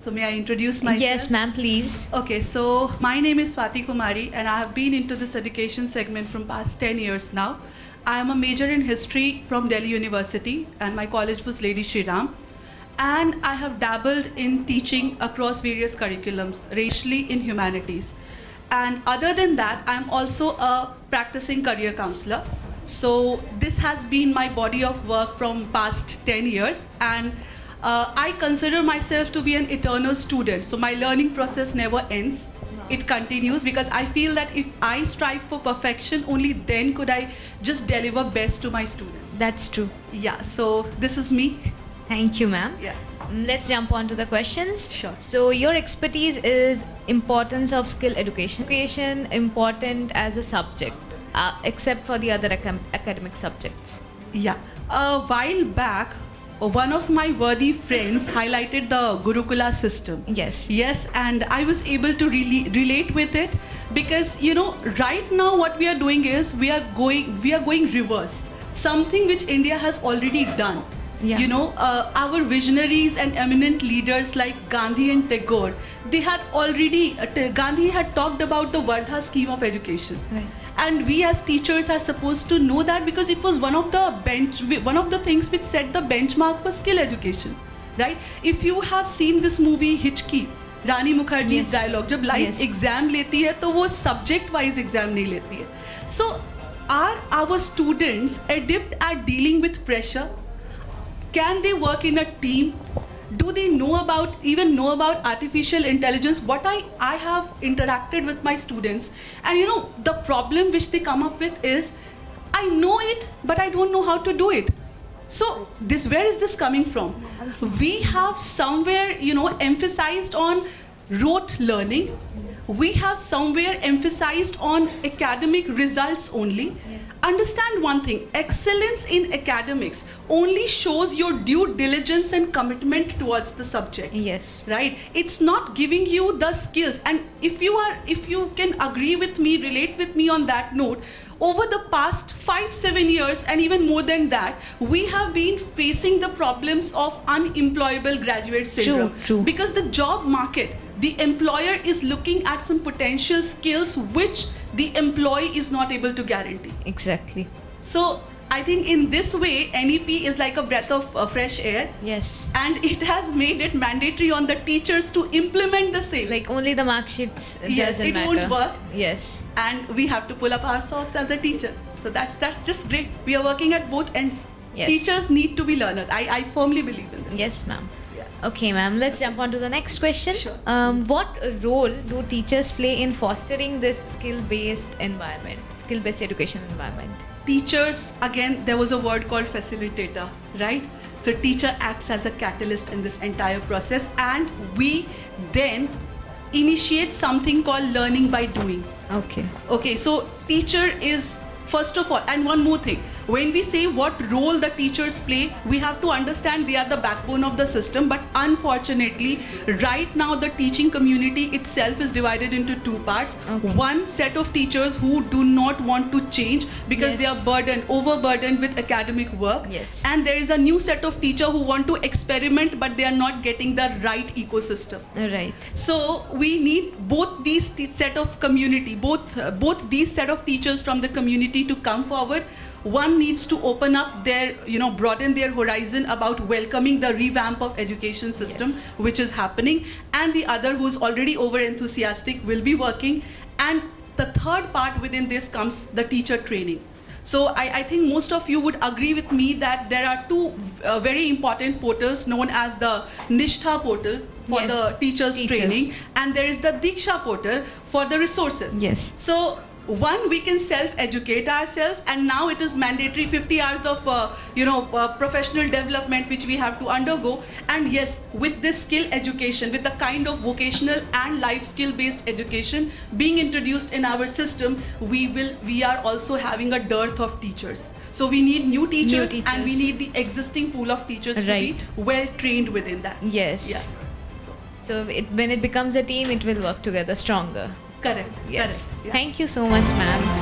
So may I introduce myself? Yes, ma'am, please. Okay, so my name is Swati Kumari and I have been into this education segment from past 10 years now. I am a major in history from Delhi University and my college was Lady Shri Ram. And I have dabbled in teaching across various curriculums, racially in humanities. And other than that, I'm also a practicing career counselor. So this has been my body of work from past 10 years. And I consider myself to be an eternal student. So my learning process never ends. It continues because I feel that if I strive for perfection, only then could I just deliver best to my students. That's true. Yeah, so this is me. Thank you, ma'am. Yeah. Let's jump on to the questions. Sure. So your expertise is importance of skill education. Education important as a subject, except for the other academic subjects. Yeah. A while back, one of my worthy friends highlighted the Gurukula system. Yes. Yes, and I was able to really relate with it because right now what we are doing is we are going reverse. Something which India has already done. Yeah. Our visionaries and eminent leaders like Gandhi and Tagore, they had already, Gandhi had talked about the Vardha scheme of education. Right. And we as teachers are supposed to know that because it was one of the things which set the benchmark for skill education, right? If you have seen this movie Hichki, Rani Mukherjee's Yes. dialogue, जब life Yes. exam लेती है तो वो subject wise exam नहीं लेती है. So are our students adept at dealing with pressure? Can they work in a team? Do they know about artificial intelligence? What I have interacted with my students, and the problem which they come up with is, I know it, but I don't know how to do it. So where is this coming from? We have somewhere, emphasized on rote learning. We have somewhere emphasized on academic results only. Understand one thing, excellence in academics only shows your due diligence and commitment towards the subject. Yes. Right? It's not giving you the skills. And if you can agree with me, relate with me on that note, over the past 5-7 years and even more than that, we have been facing the problems of unemployable graduate syndrome. True. Because the job market, the employer is looking at some potential skills which the employee is not able to guarantee. Exactly. So I think in this way, NEP is like a breath of fresh air. Yes. And it has made it mandatory on the teachers to implement the same. Like only the mark sheets Yes, doesn't it matter. won't work. Yes. And we have to pull up our socks as a teacher. So that's just great. We are working at both ends. Yes. Teachers need to be learners. I firmly believe in that. Yes, ma'am. Yeah. Okay, ma'am. Let's jump on to the next question. Sure. What role do teachers play in fostering this skill-based environment, skill-based education environment? Teachers, again, there was a word called facilitator, right? So teacher acts as a catalyst in this entire process, and we then initiate something called learning by doing. Okay. Okay, so teacher is first of all, and one more thing, when we say what role the teachers play, we have to understand they are the backbone of the system, but unfortunately, right now the teaching community itself is divided into two parts. Okay. One set of teachers who do not want to change because Yes. they are overburdened with academic work. Yes. And there is a new set of teachers who want to experiment, but they are not getting the right ecosystem. Right. So we need both these set of community, both these set of teachers from the community to come forward. One needs to open up their, broaden their horizon about welcoming the revamp of education system, Yes. which is happening, and the other who's already over enthusiastic will be working. And the third part within this comes the teacher training. So I think most of you would agree with me that there are two very important portals known as the Nishtha portal for Yes. the teachers training, and there is the Diksha portal for the resources. Yes. So one, we can self-educate ourselves, and now it is mandatory 50 hours of professional development which we have to undergo. And yes, with this skill education, with the kind of vocational and life skill-based education being introduced in our system, we are also having a dearth of teachers. So we need new teachers, and we need the existing pool of teachers to Right. be well trained within that. Yes. Yeah. So when it becomes a team, it will work together stronger. Correct. Yes. Correct. Yeah. Thank you so much, ma'am.